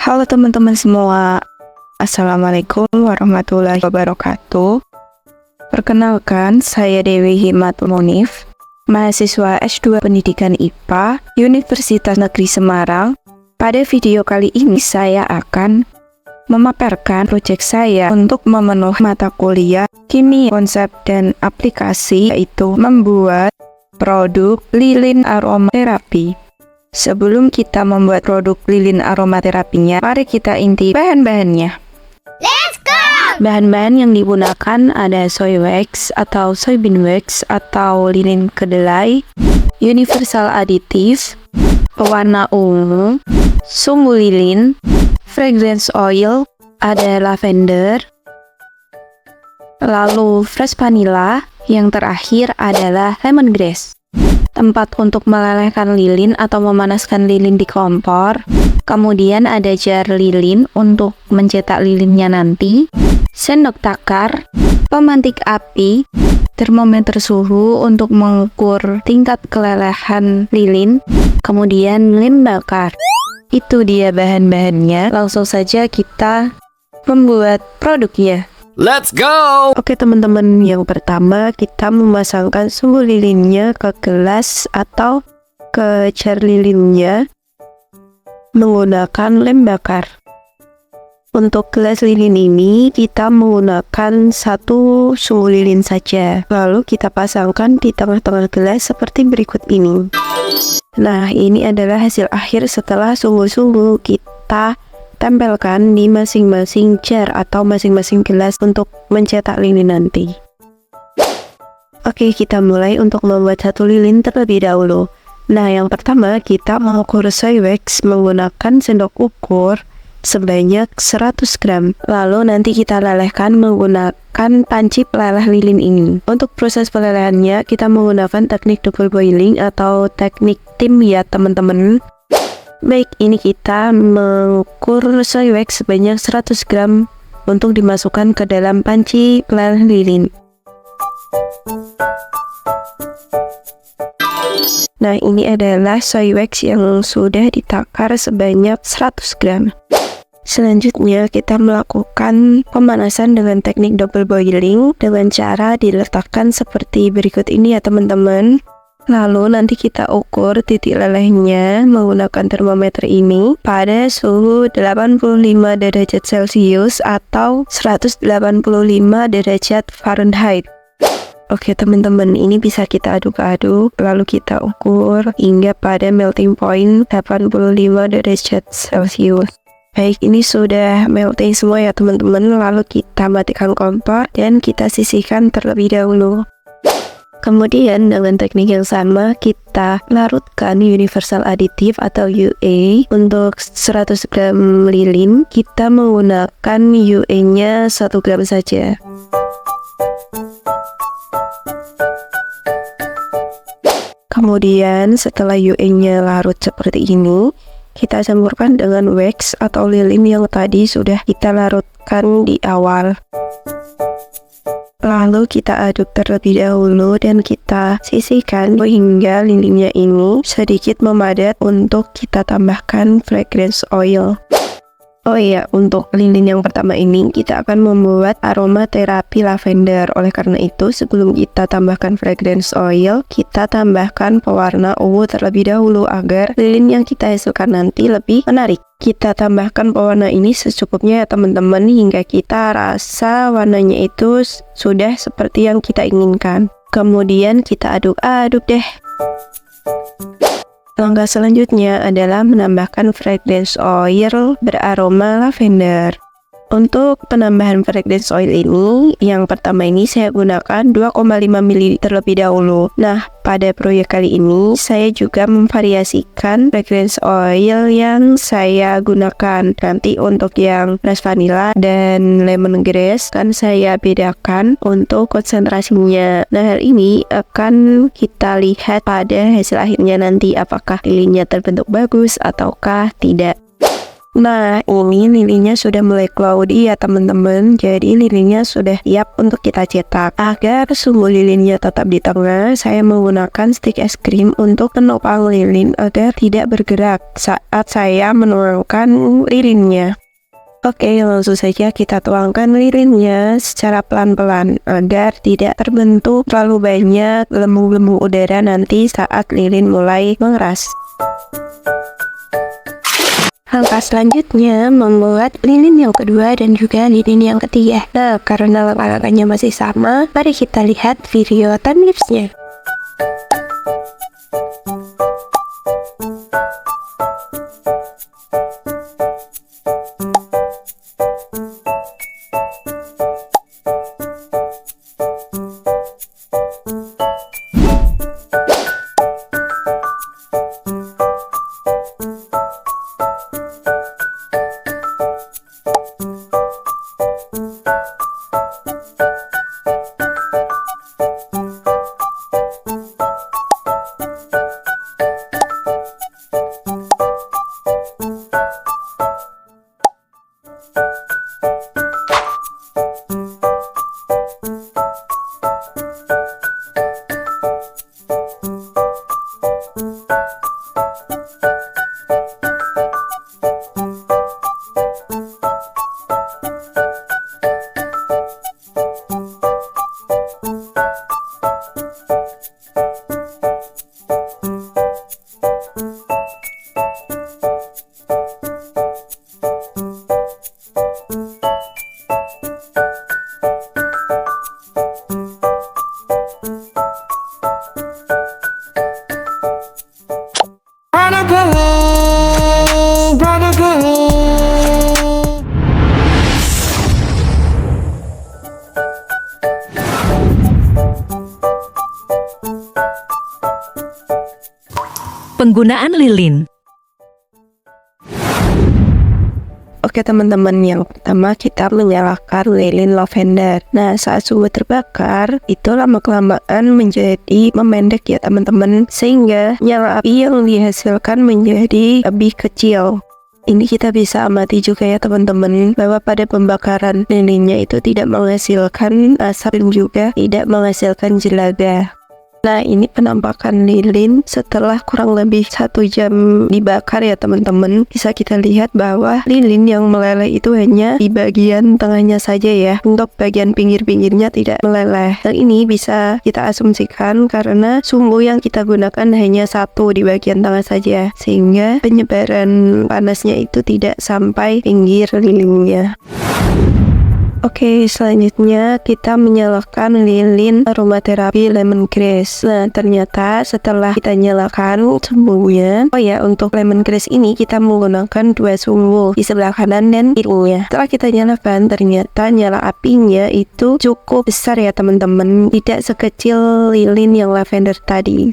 Halo teman-teman semua, Assalamualaikum warahmatullahi wabarakatuh. Perkenalkan, saya Dewi Himatul Munif, mahasiswa S2 Pendidikan IPA, Universitas Negeri Semarang. Pada video kali ini saya akan memaparkan proyek saya untuk memenuhi mata kuliah Kimia Konsep dan Aplikasi, yaitu membuat produk lilin aromaterapi. Sebelum kita membuat produk lilin aromaterapinya, mari kita intip bahan-bahannya. Let's go! Bahan-bahan yang digunakan ada soy wax atau soybean wax atau lilin kedelai, universal additive, pewarna ungu, sumbu lilin, fragrance oil, ada lavender, lalu fresh vanilla, yang terakhir adalah lemongrass. Tempat untuk melelehkan lilin atau memanaskan lilin di kompor. Kemudian ada jar lilin untuk mencetak lilinnya nanti, sendok takar, pemantik api, termometer suhu untuk mengukur tingkat kelelehan lilin, kemudian lem bakar. Itu dia bahan-bahannya. Langsung saja kita membuat produknya. Let's go! Oke teman-teman, yang pertama kita memasangkan sumbu lilinnya ke gelas atau ke jar lilinnya menggunakan lem bakar. Untuk gelas lilin ini kita menggunakan satu sumbu lilin saja, lalu kita pasangkan di tengah-tengah gelas seperti berikut ini. Nah, ini adalah hasil akhir setelah sumbu-sumbu kita tempelkan di masing-masing jar atau masing-masing gelas untuk mencetak lilin nanti. Oke, kita mulai untuk membuat satu lilin terlebih dahulu. Nah, yang pertama kita mengukur soy wax menggunakan sendok ukur sebanyak 100 gram. Lalu nanti kita lelehkan menggunakan panci peleleh lilin ini. Untuk proses pelelehannya kita menggunakan teknik double boiling atau teknik tim ya teman-teman. Baik, ini kita mengukur soy wax sebanyak 100 gram untuk dimasukkan ke dalam panci peleleh lilin. Nah, ini adalah soy wax yang sudah ditakar sebanyak 100 gram. Selanjutnya kita melakukan pemanasan dengan teknik double boiling dengan cara diletakkan seperti berikut ini ya teman-teman. Lalu nanti kita ukur titik lelehnya menggunakan termometer ini pada suhu 85 derajat Celcius atau 185 derajat Fahrenheit. Oke teman-teman, ini bisa kita aduk-aduk lalu kita ukur hingga pada melting point 85 derajat Celcius. Baik, ini sudah melting semua ya teman-teman, lalu kita matikan kompor dan kita sisihkan terlebih dahulu. Kemudian dengan teknik yang sama kita larutkan universal additive atau UA. Untuk 100 gram lilin kita menggunakan UA-nya 1 gram saja. Kemudian setelah UA-nya larut seperti ini, kita campurkan dengan wax atau lilin yang tadi sudah kita larutkan di awal. Lalu kita aduk terlebih dahulu dan kita sisihkan hingga lilinnya ini sedikit memadat untuk kita tambahkan fragrance oil. Oh iya, untuk lilin yang pertama ini kita akan membuat aromaterapi lavender. Oleh karena itu, sebelum kita tambahkan fragrance oil, kita tambahkan pewarna ungu terlebih dahulu agar lilin yang kita hasilkan nanti lebih menarik. Kita tambahkan pewarna ini secukupnya ya teman-teman, hingga kita rasa warnanya itu sudah seperti yang kita inginkan. Kemudian kita aduk-aduk deh. Langkah selanjutnya adalah menambahkan fragrance oil beraroma lavender. Untuk penambahan fragrance oil ini, yang pertama ini saya gunakan 2,5 ml terlebih dahulu. Nah, pada proyek kali ini saya juga memvariasikan fragrance oil yang saya gunakan. Nanti untuk yang fresh vanilla dan lemongrass kan saya bedakan untuk konsentrasinya. Nah, hal ini akan kita lihat pada hasil akhirnya nanti apakah lilinnya terbentuk bagus ataukah tidak. Nah, ini lilinnya sudah mulai cloudy ya teman-teman. Jadi lilinnya sudah siap untuk kita cetak. Agar sumbu lilinnya tetap di tengah, saya menggunakan stick es krim untuk menopang lilin agar tidak bergerak saat saya menuangkan lilinnya. Oke, langsung saja kita tuangkan lilinnya secara pelan-pelan agar tidak terbentuk terlalu banyak gelembung-gelembung udara nanti saat lilin mulai mengeras. Langkah selanjutnya membuat lilin yang kedua dan juga lilin yang ketiga. Nah, karena langkah-langkahnya masih sama, mari kita lihat video timelapse-nya. Penggunaan lilin. Oke teman-teman, yang pertama kita menyalakan lilin lavender. Nah, saat sumbu terbakar, itu lama-kelamaan menjadi memendek ya teman-teman, sehingga nyala api yang dihasilkan menjadi lebih kecil. Ini kita bisa amati juga ya teman-teman, bahwa pada pembakaran lilinnya itu tidak menghasilkan asap dan juga tidak menghasilkan jelaga. Nah, ini penampakan lilin setelah kurang lebih 1 jam dibakar ya teman-teman. Bisa kita lihat bahwa lilin yang meleleh itu hanya di bagian tengahnya saja ya. Untuk bagian pinggir-pinggirnya tidak meleleh. Dan ini bisa kita asumsikan karena sumbu yang kita gunakan hanya 1 di bagian tengah saja, sehingga penyebaran panasnya itu tidak sampai pinggir lilinnya. Oke, selanjutnya kita menyalakan lilin aromaterapi lemongrass. Nah, ternyata setelah kita nyalakan sumbunya, untuk lemongrass ini kita menggunakan 2 sumbu di sebelah kanan dan kirinya. Setelah kita nyalakan, ternyata nyala apinya itu cukup besar ya teman-teman, tidak sekecil lilin yang lavender tadi.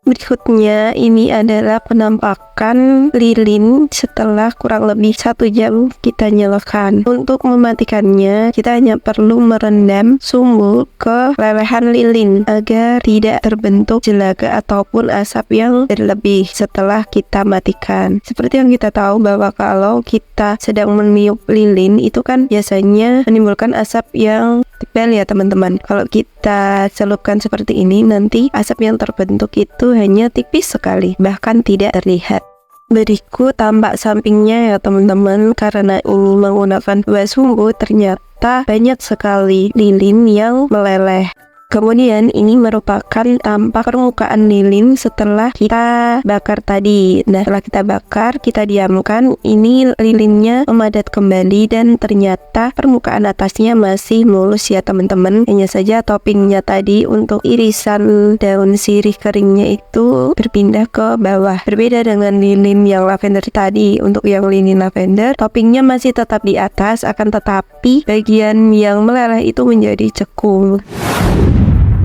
Berikutnya ini adalah penampakan lilin setelah kurang lebih 1 jam kita nyalakan. Untuk mematikannya, kita hanya perlu merendam sumbu ke lelehan lilin agar tidak terbentuk jelaga ataupun asap yang berlebih setelah kita matikan. Seperti yang kita tahu bahwa kalau kita sedang meniup lilin itu kan biasanya menimbulkan asap yang tebal ya teman-teman. Kalau kita celupkan seperti ini, nanti asap yang terbentuk itu hanya tipis sekali, bahkan tidak terlihat. Berikut tampak sampingnya ya teman-teman. Karena ini menggunakan 2 sumbu, ternyata banyak sekali lilin yang meleleh. Kemudian ini merupakan tampak permukaan lilin setelah kita bakar tadi. Nah, setelah kita bakar, kita diamkan, ini lilinnya memadat kembali dan ternyata permukaan atasnya masih mulus ya teman-teman. Hanya saja toppingnya tadi untuk irisan daun sirih keringnya itu berpindah ke bawah. Berbeda dengan lilin yang lavender tadi, untuk yang lilin lavender toppingnya masih tetap di atas, akan tetapi bagian yang meleleh itu menjadi cekung.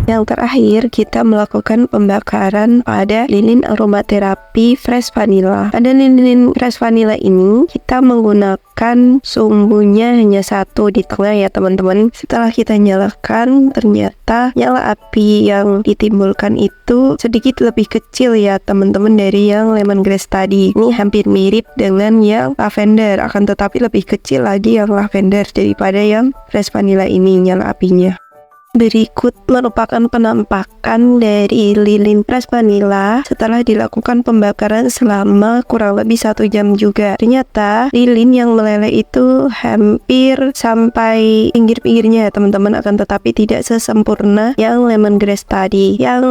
Yang terakhir, kita melakukan pembakaran pada lilin aromaterapi fresh vanilla. Pada lilin fresh vanilla ini, kita menggunakan sumbunya hanya satu di tengah ya teman-teman. Setelah kita nyalakan, ternyata nyala api yang ditimbulkan itu sedikit lebih kecil ya teman-teman dari yang lemongrass tadi. Ini hampir mirip dengan yang lavender, akan tetapi lebih kecil lagi yang lavender daripada yang fresh vanilla ini nyala apinya. Berikut merupakan penampakan dari lilin fresh vanilla setelah dilakukan pembakaran selama kurang lebih 1 jam juga. Ternyata lilin yang meleleh itu hampir sampai pinggir-pinggirnya teman-teman, akan tetapi tidak sesempurna yang lemongrass tadi. Yang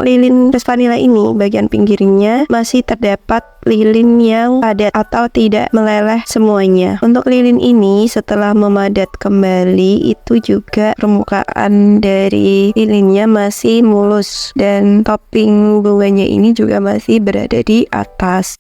lilin fresh vanilla ini bagian pinggirnya masih terdapat lilin yang padat atau tidak meleleh semuanya. Untuk lilin ini setelah memadat kembali itu juga permukaan dari lilinnya masih mulus dan topping bunganya ini juga masih berada di atas.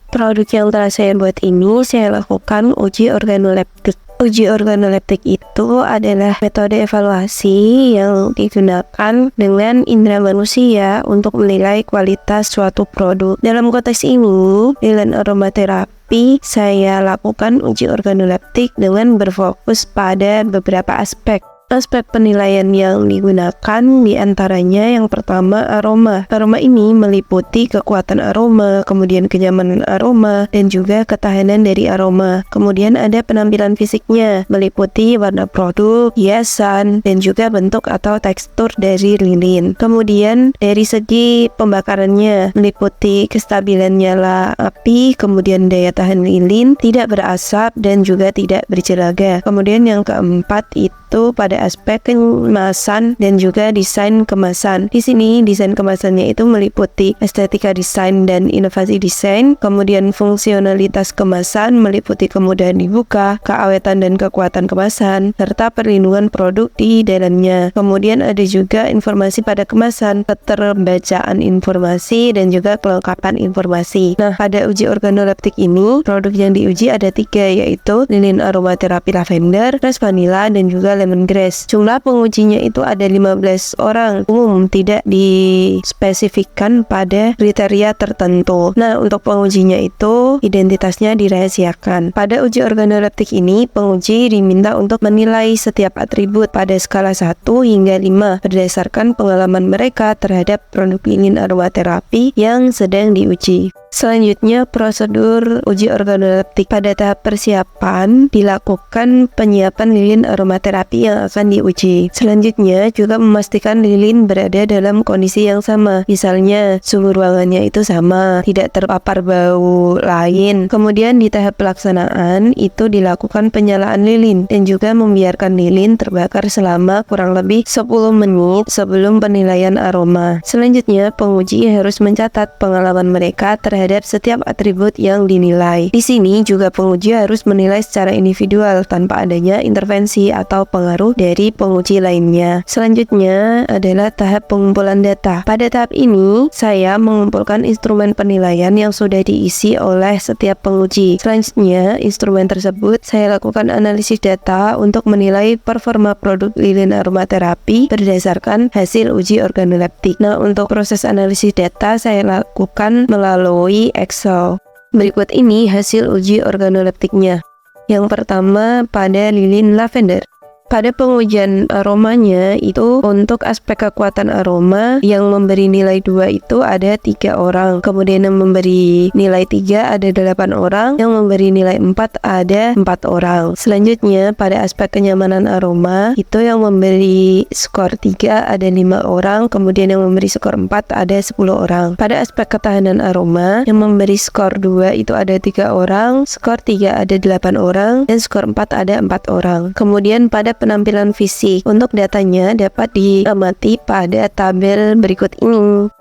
Produk yang telah saya buat ini saya lakukan uji organoleptik. Uji organoleptik itu adalah metode evaluasi yang digunakan dengan indera manusia untuk menilai kualitas suatu produk. Dalam konteks ini, lilin aromaterapi saya lakukan uji organoleptik dengan berfokus pada beberapa aspek. Aspek penilaian yang digunakan diantaranya yang pertama aroma. Aroma ini meliputi kekuatan aroma, kemudian kenyamanan aroma, dan juga ketahanan dari aroma. Kemudian ada penampilan fisiknya, meliputi warna produk, hiasan, dan juga bentuk atau tekstur dari lilin. Kemudian dari segi pembakarannya, meliputi kestabilan nyala api, kemudian daya tahan lilin, tidak berasap, dan juga tidak bercelaga. Kemudian yang keempat itu pada aspek kemasan dan juga desain kemasan. Di sini desain kemasannya itu meliputi estetika desain dan inovasi desain, kemudian fungsionalitas kemasan meliputi kemudahan dibuka, keawetan dan kekuatan kemasan, serta perlindungan produk di dalamnya. Kemudian ada juga informasi pada kemasan, keterbacaan informasi dan juga kelengkapan informasi. Nah, pada uji organoleptik ini produk yang diuji ada 3, yaitu lilin aromaterapi lavender, fresh vanilla, dan juga lemongrass. Jumlah pengujinya itu ada 15 orang, umum tidak dispesifikkan pada kriteria tertentu. Nah, untuk pengujinya itu identitasnya dirahasiakan. Pada uji organoleptik ini, penguji diminta untuk menilai setiap atribut pada skala 1 hingga 5 berdasarkan pengalaman mereka terhadap produk lilin aromaterapi yang sedang diuji. Selanjutnya, prosedur uji organoleptik. Pada tahap persiapan dilakukan penyiapan lilin aromaterapi yang akan diuji. Selanjutnya juga memastikan lilin berada dalam kondisi yang sama. Misalnya suhu ruangannya itu sama, tidak terpapar bau lain. Kemudian di tahap pelaksanaan itu dilakukan penyalaan lilin dan juga membiarkan lilin terbakar selama kurang lebih 10 menit sebelum penilaian aroma. Selanjutnya, penguji harus mencatat pengalaman mereka terhadap setiap atribut yang dinilai. Di sini juga penguji harus menilai secara individual tanpa adanya intervensi atau pengaruh dari penguji lainnya. Selanjutnya adalah tahap pengumpulan data. Pada tahap ini, saya mengumpulkan instrumen penilaian yang sudah diisi oleh setiap penguji. Selanjutnya, instrumen tersebut saya lakukan analisis data untuk menilai performa produk lilin aromaterapi berdasarkan hasil uji organoleptik. Nah, untuk proses analisis data saya lakukan melalui Excel. Berikut ini hasil uji organoleptiknya. Yang pertama pada lilin lavender. Pada pengujian aromanya itu untuk aspek kekuatan aroma yang memberi nilai 2 itu ada 3 orang. Kemudian yang memberi nilai 3 ada 8 orang. Yang memberi nilai 4 ada 4 orang. Selanjutnya pada aspek kenyamanan aroma itu yang memberi skor 3 ada 5 orang. Kemudian yang memberi skor 4 ada 10 orang. Pada aspek ketahanan aroma yang memberi skor 2 itu ada 3 orang. Skor 3 ada 8 orang. Dan skor 4 ada 4 orang. Kemudian pada penampilan fisik. Untuk datanya dapat diamati pada tabel berikut ini.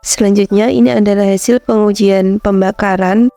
Selanjutnya ini adalah hasil pengujian pembakaran.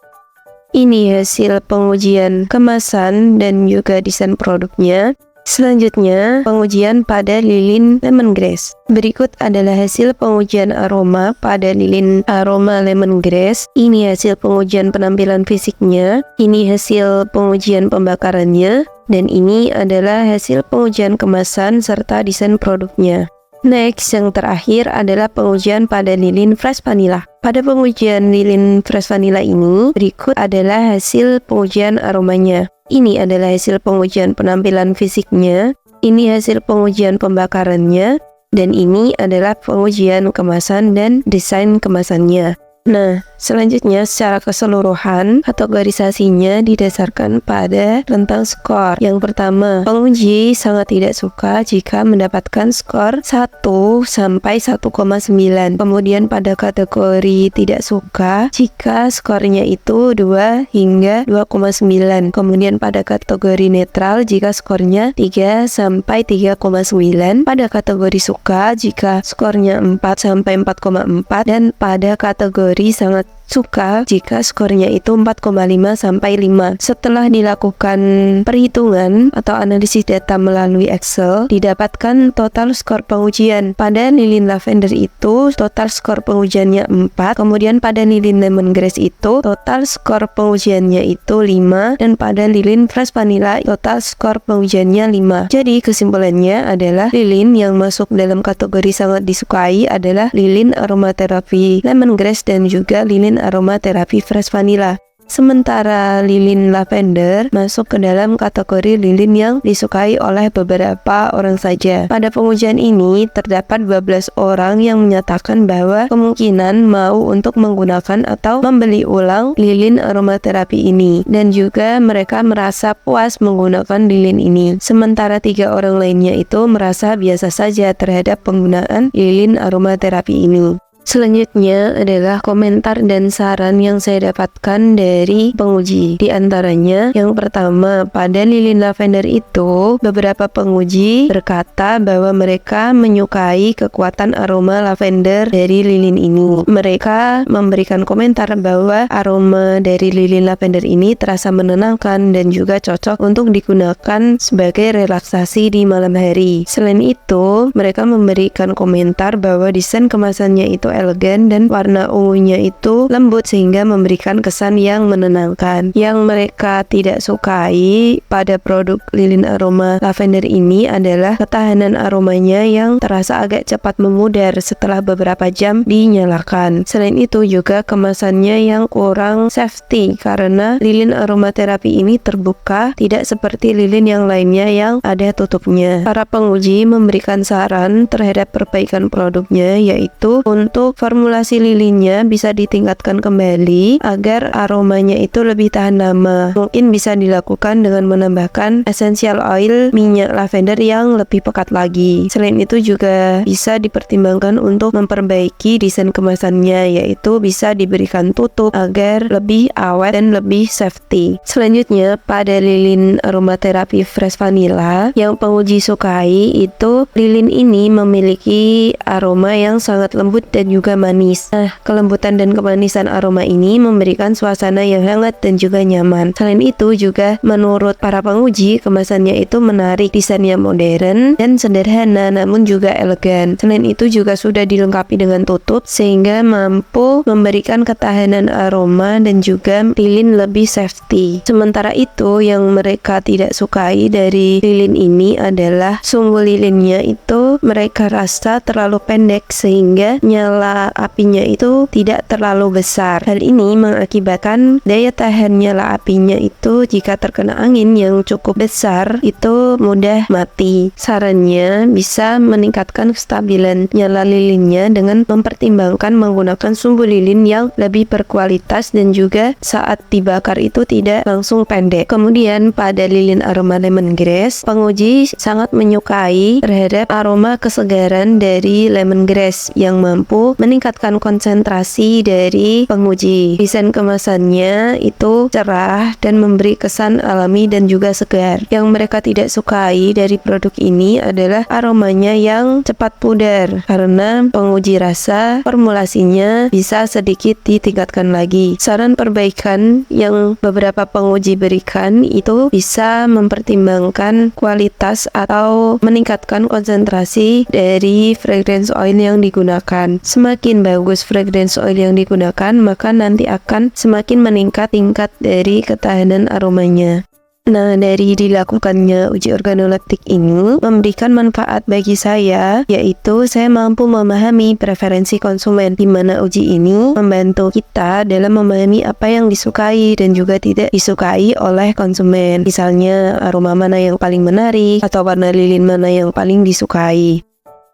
Ini hasil pengujian kemasan dan juga desain produknya. Selanjutnya, pengujian pada lilin lemongrass. Berikut adalah hasil pengujian aroma pada lilin aroma lemongrass. Ini hasil pengujian penampilan fisiknya. Ini hasil pengujian pembakarannya. Dan ini adalah hasil pengujian kemasan serta desain produknya. Next, yang terakhir adalah pengujian pada lilin fresh vanilla. Pada pengujian lilin fresh vanilla ini, berikut adalah hasil pengujian aromanya. Ini adalah hasil pengujian penampilan fisiknya, ini hasil pengujian pembakarannya, dan ini adalah pengujian kemasan dan desain kemasannya. Nah, selanjutnya secara keseluruhan kategorisasinya didasarkan pada rentang skor. Yang pertama, penguji sangat tidak suka jika mendapatkan skor 1 sampai 1,9. Kemudian pada kategori tidak suka jika skornya itu 2 hingga 2,9. Kemudian pada kategori netral jika skornya 3 sampai 3,9. Pada kategori suka jika skornya 4 sampai 4,4, dan pada kategori sangat suka jika skornya itu 4,5 sampai 5. Setelah dilakukan perhitungan atau analisis data melalui Excel, didapatkan total skor pengujian. Pada lilin lavender itu total skor pengujiannya 4, kemudian pada lilin lemongrass itu total skor pengujiannya itu 5, dan pada lilin fresh vanilla total skor pengujiannya 5. Jadi kesimpulannya adalah lilin yang masuk dalam kategori sangat disukai adalah lilin aromaterapi lemongrass dan juga lilin aromaterapi fresh vanilla. Sementara lilin lavender masuk ke dalam kategori lilin yang disukai oleh beberapa orang saja. Pada pengujian ini terdapat 12 orang yang menyatakan bahwa kemungkinan mau untuk menggunakan atau membeli ulang lilin aromaterapi ini, dan juga mereka merasa puas menggunakan lilin ini. Sementara 3 orang lainnya itu merasa biasa saja terhadap penggunaan lilin aromaterapi ini. Selanjutnya adalah komentar dan saran yang saya dapatkan dari penguji. Di antaranya, yang pertama, pada lilin lavender itu, beberapa penguji berkata bahwa mereka menyukai kekuatan aroma lavender dari lilin ini. Mereka memberikan komentar bahwa aroma dari lilin lavender ini terasa menenangkan dan juga cocok untuk digunakan sebagai relaksasi di malam hari. Selain itu, mereka memberikan komentar bahwa desain kemasannya itu elegan dan warna ungunya itu lembut sehingga memberikan kesan yang menenangkan. Yang mereka tidak sukai pada produk lilin aroma lavender ini adalah ketahanan aromanya yang terasa agak cepat memudar setelah beberapa jam dinyalakan. Selain itu juga kemasannya yang kurang safety karena lilin aromaterapi ini terbuka, tidak seperti lilin yang lainnya yang ada tutupnya. Para penguji memberikan saran terhadap perbaikan produknya, yaitu untuk formulasi lilinnya bisa ditingkatkan kembali agar aromanya itu lebih tahan lama. Mungkin bisa dilakukan dengan menambahkan essential oil minyak lavender yang lebih pekat lagi. Selain itu juga bisa dipertimbangkan untuk memperbaiki desain kemasannya, yaitu bisa diberikan tutup agar lebih awet dan lebih safety. Selanjutnya pada lilin aromaterapi fresh vanilla yang penguji sukai itu, lilin ini memiliki aroma yang sangat lembut dan juga manis. Nah, kelembutan dan kemanisan aroma ini memberikan suasana yang hangat dan juga nyaman. Selain itu juga menurut para penguji, kemasannya itu menarik, desainnya modern dan sederhana namun juga elegan. Selain itu juga sudah dilengkapi dengan tutup sehingga mampu memberikan ketahanan aroma dan juga lilin lebih safety. Sementara itu yang mereka tidak sukai dari lilin ini adalah sumbu lilinnya itu mereka rasa terlalu pendek sehingga nyala apinya itu tidak terlalu besar. Hal ini mengakibatkan daya tahan nyala apinya itu jika terkena angin yang cukup besar itu mudah mati. Sarannya bisa meningkatkan kestabilan nyala lilinnya dengan mempertimbangkan menggunakan sumbu lilin yang lebih berkualitas dan juga saat dibakar itu tidak langsung pendek. Kemudian pada lilin aroma lemongrass, penguji sangat menyukai terhadap aroma kesegaran dari lemongrass yang mampu meningkatkan konsentrasi dari penguji. Desain kemasannya itu cerah dan memberi kesan alami dan juga segar. Yang mereka tidak sukai dari produk ini adalah aromanya yang cepat pudar karena penguji rasa formulasinya bisa sedikit ditingkatkan lagi. Saran perbaikan yang beberapa penguji berikan itu bisa mempertimbangkan kualitas atau meningkatkan konsentrasi dari fragrance oil yang digunakan. Semakin bagus fragrance oil yang digunakan, maka nanti akan semakin meningkat tingkat dari ketahanan aromanya. Nah, dari dilakukannya uji organoleptik ini memberikan manfaat bagi saya, yaitu saya mampu memahami preferensi konsumen, di mana uji ini membantu kita dalam memahami apa yang disukai dan juga tidak disukai oleh konsumen. Misalnya aroma mana yang paling menarik atau warna lilin mana yang paling disukai.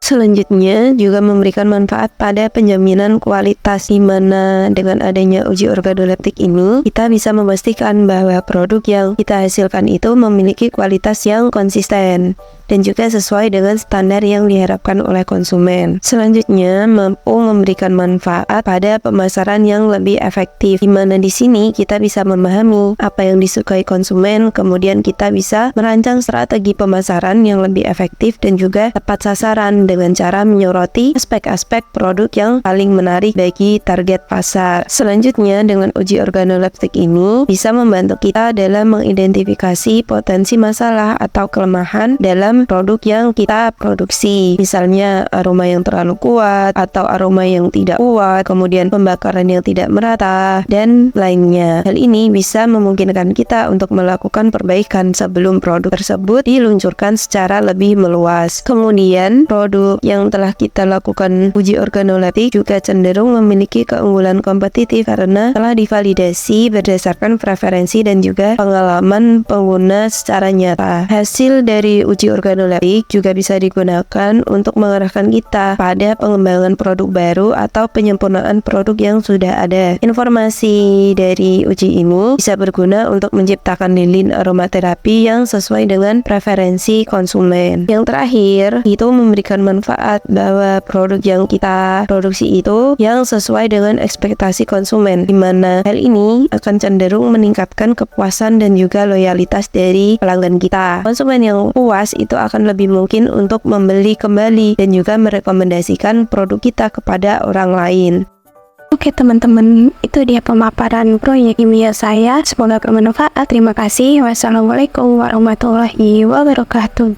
Selanjutnya juga memberikan manfaat pada penjaminan kualitas, di mana dengan adanya uji organoleptik ini kita bisa memastikan bahwa produk yang kita hasilkan itu memiliki kualitas yang konsisten dan juga sesuai dengan standar yang diharapkan oleh konsumen. Selanjutnya mampu memberikan manfaat pada pemasaran yang lebih efektif, di mana di sini kita bisa memahami apa yang disukai konsumen, kemudian kita bisa merancang strategi pemasaran yang lebih efektif dan juga tepat sasaran dengan cara menyoroti aspek-aspek produk yang paling menarik bagi target pasar. Selanjutnya dengan uji organoleptik ini bisa membantu kita dalam mengidentifikasi potensi masalah atau kelemahan dalam produk yang kita produksi. Misalnya aroma yang terlalu kuat atau aroma yang tidak kuat, kemudian pembakaran yang tidak merata, dan lainnya. Hal ini bisa memungkinkan kita untuk melakukan perbaikan sebelum produk tersebut diluncurkan secara lebih meluas. Kemudian produk yang telah kita lakukan uji organoleptik juga cenderung memiliki keunggulan kompetitif karena telah divalidasi berdasarkan preferensi dan juga pengalaman pengguna secara nyata. Hasil dari uji organoleptik juga bisa digunakan untuk mengarahkan kita pada pengembangan produk baru atau penyempurnaan produk yang sudah ada. Informasi dari uji ini bisa berguna untuk menciptakan lilin aromaterapi yang sesuai dengan preferensi konsumen. Yang terakhir, itu memberikan manfaat bahwa produk yang kita produksi itu yang sesuai dengan ekspektasi konsumen, di mana hal ini akan cenderung meningkatkan kepuasan dan juga loyalitas dari pelanggan kita. Konsumen yang puas itu akan lebih mungkin untuk membeli kembali dan juga merekomendasikan produk kita kepada orang lain. Oke teman-teman, itu dia pemaparan proyek ilmiah saya. Semoga bermanfaat. Terima kasih. Wassalamualaikum warahmatullahi wabarakatuh.